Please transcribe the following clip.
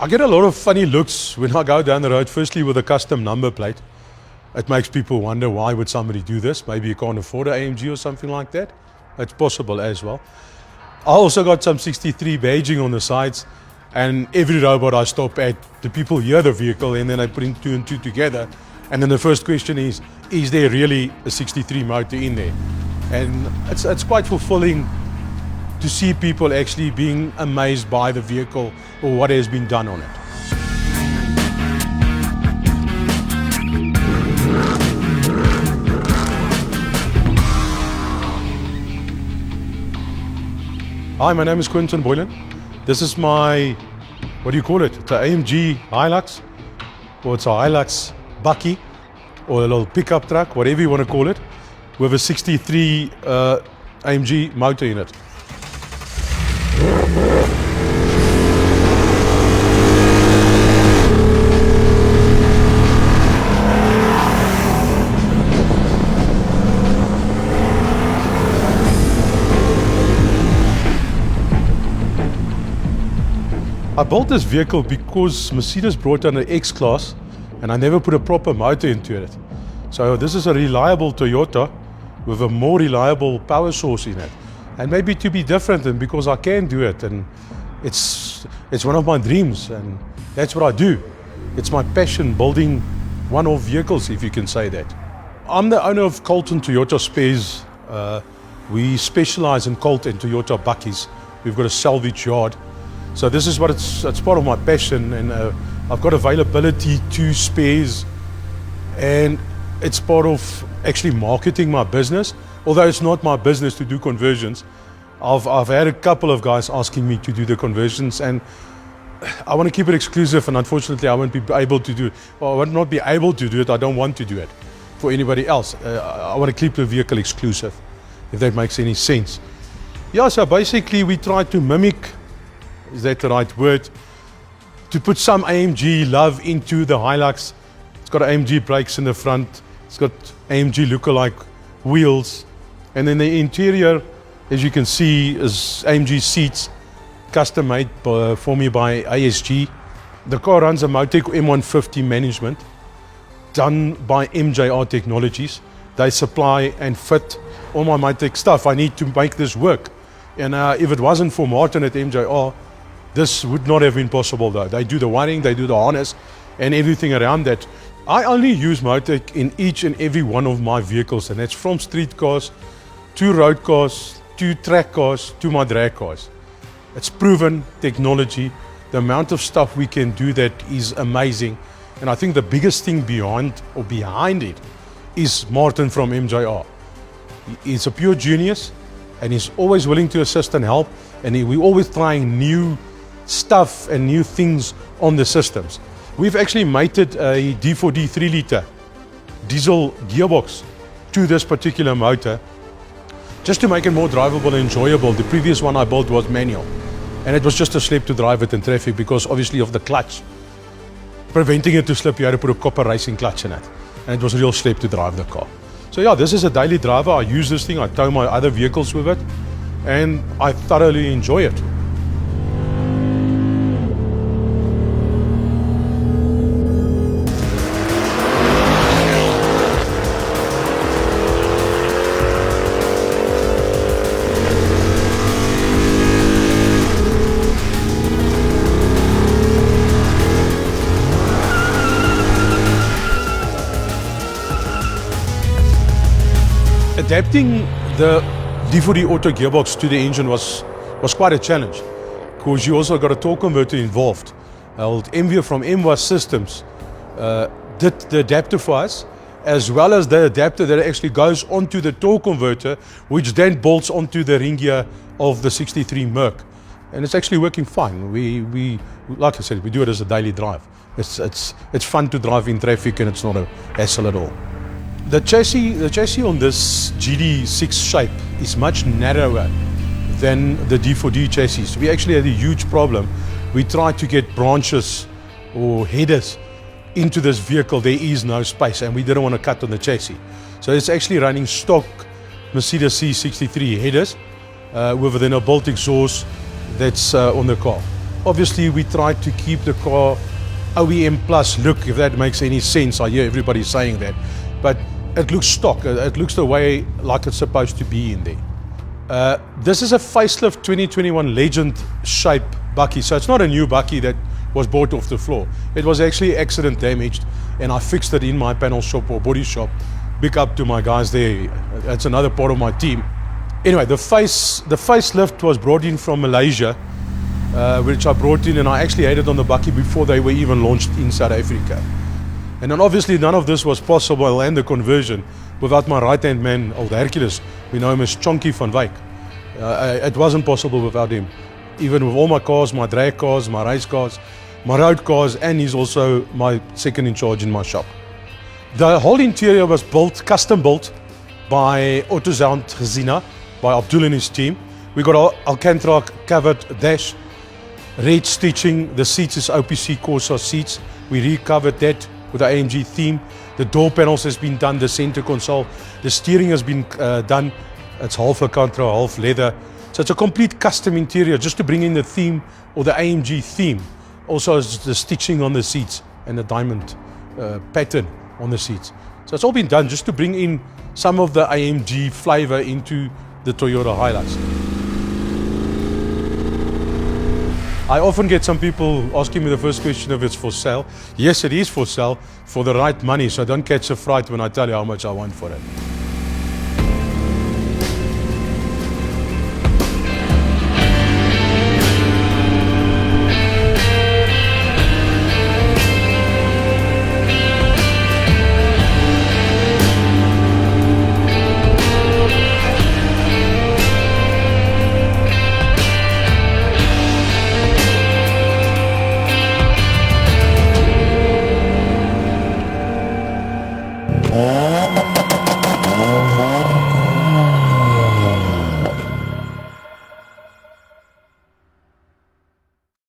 I get a lot of funny looks when I go down the road, firstly with a custom number plate. It makes people wonder, why would somebody do this? Maybe you can't afford an AMG or something like that. It's possible as well. I also got some 63 badging on the sides, and every robot I stop at, the people hear the vehicle and then I put in 2 and 2 together. And then the first question is there really a 63 motor in there? And it's quite fulfilling to see people actually being amazed by the vehicle or what has been done on it. Hi, my name is Quentin Boylan. This is my, what do you call it? It's an AMG Hilux, or it's a Hilux Bakkie, or a little pickup truck, whatever you want to call it, with a 63 AMG motor in it. I built this vehicle because Mercedes brought out an X-Class and I never put a proper motor into it. So this is a reliable Toyota with a more reliable power source in it. And maybe to be different, and because I can do it, and it's one of my dreams, and that's what I do. It's my passion, building one-off vehicles, if you can say that. I'm the owner of Colt and Toyota Spares. We specialize in Colt and Toyota Bakkies. We've got a salvage yard. So this is what it's part of my passion, and I've got availability to spares, and it's part of actually marketing my business. Although it's not my business to do conversions, I've had a couple of guys asking me to do the conversions, and I want to keep it exclusive, and unfortunately I won't be able to do it. Well, I will not be able to do it. I don't want to do it for anybody else. I want to keep the vehicle exclusive, if that makes any sense. Yeah, so basically we try to mimic, is that the right word, to put some AMG love into the Hilux. It's got AMG brakes in the front, it's got AMG lookalike wheels, and then the interior, as you can see, is AMG seats, custom made for me by ASG. The car runs a Motec M150 management, done by MJR Technologies. They supply and fit all my Motec stuff I need to make this work. And if it wasn't for Martin at MJR, this would not have been possible though. They do the wiring, they do the harness, and everything around that. I only use Motec in each and every one of my vehicles, and that's from street cars to road cars to track cars to my drag cars. It's proven technology. The amount of stuff we can do that is amazing. And I think the biggest thing behind it is Martin from MJR. He's a pure genius, and he's always willing to assist and help, and we're always trying new stuff and new things on the systems. We've actually mated a D4D 3-litre diesel gearbox to this particular motor just to make it more drivable and enjoyable. The previous one I built was manual, and it was just a slip to drive it in traffic because obviously of the clutch. Preventing it to slip, you had to put a copper racing clutch in it, and it was a real slip to drive the car. So yeah, this is a daily driver. I use this thing, I tow my other vehicles with it, and I thoroughly enjoy it. Adapting the D4D auto gearbox to the engine was quite a challenge, because you also got a torque converter involved. Old MV from MWAS Systems did the adapter for us, as well as the adapter that actually goes onto the torque converter, which then bolts onto the ring gear of the 63 MERC. And it's actually working fine. We like I said, we do it as a daily drive. It's fun to drive in traffic, and it's not a hassle at all. The chassis on this GD6 shape is much narrower than the D4D chassis. We actually had a huge problem. We tried to get branches or headers into this vehicle. There is no space, and we didn't want to cut on the chassis. So it's actually running stock Mercedes C63 headers with then a bolt exhaust that's on the car. Obviously, we tried to keep the car OEM plus look, if that makes any sense. I hear everybody saying that. But it looks stock. It looks the way like it's supposed to be in there. This is a facelift 2021 Legend shape Bakkie. So it's not a new Bakkie that was bought off the floor. It was actually accident damaged, and I fixed it in my panel shop or body shop. Big up to my guys there. That's another part of my team. Anyway, the facelift was brought in from Malaysia, which I brought in, and I actually had it on the Bakkie before they were even launched in South Africa. And then obviously none of this was possible, and the conversion, without my right-hand man, old Hercules. We know him as Chonky van Wyk. It wasn't possible without him. Even with all my cars, my drag cars, my race cars, my road cars, and he's also my second in charge in my shop. The whole interior was built, custom built by AutoZound Gezina, by Abdul and his team. We got our Alcantara covered dash, red stitching. The seats is OPC Corsa seats. We recovered that with the AMG theme. The door panels has been done, the center console. The steering has been done. It's half Alcantara, half leather. So it's a complete custom interior just to bring in the theme or the AMG theme. Also the stitching on the seats and the diamond pattern on the seats. So it's all been done just to bring in some of the AMG flavor into the Toyota Hilux. I often get some people asking me the first question if it's for sale. Yes, it is for sale for the right money, so don't catch a fright when I tell you how much I want for it.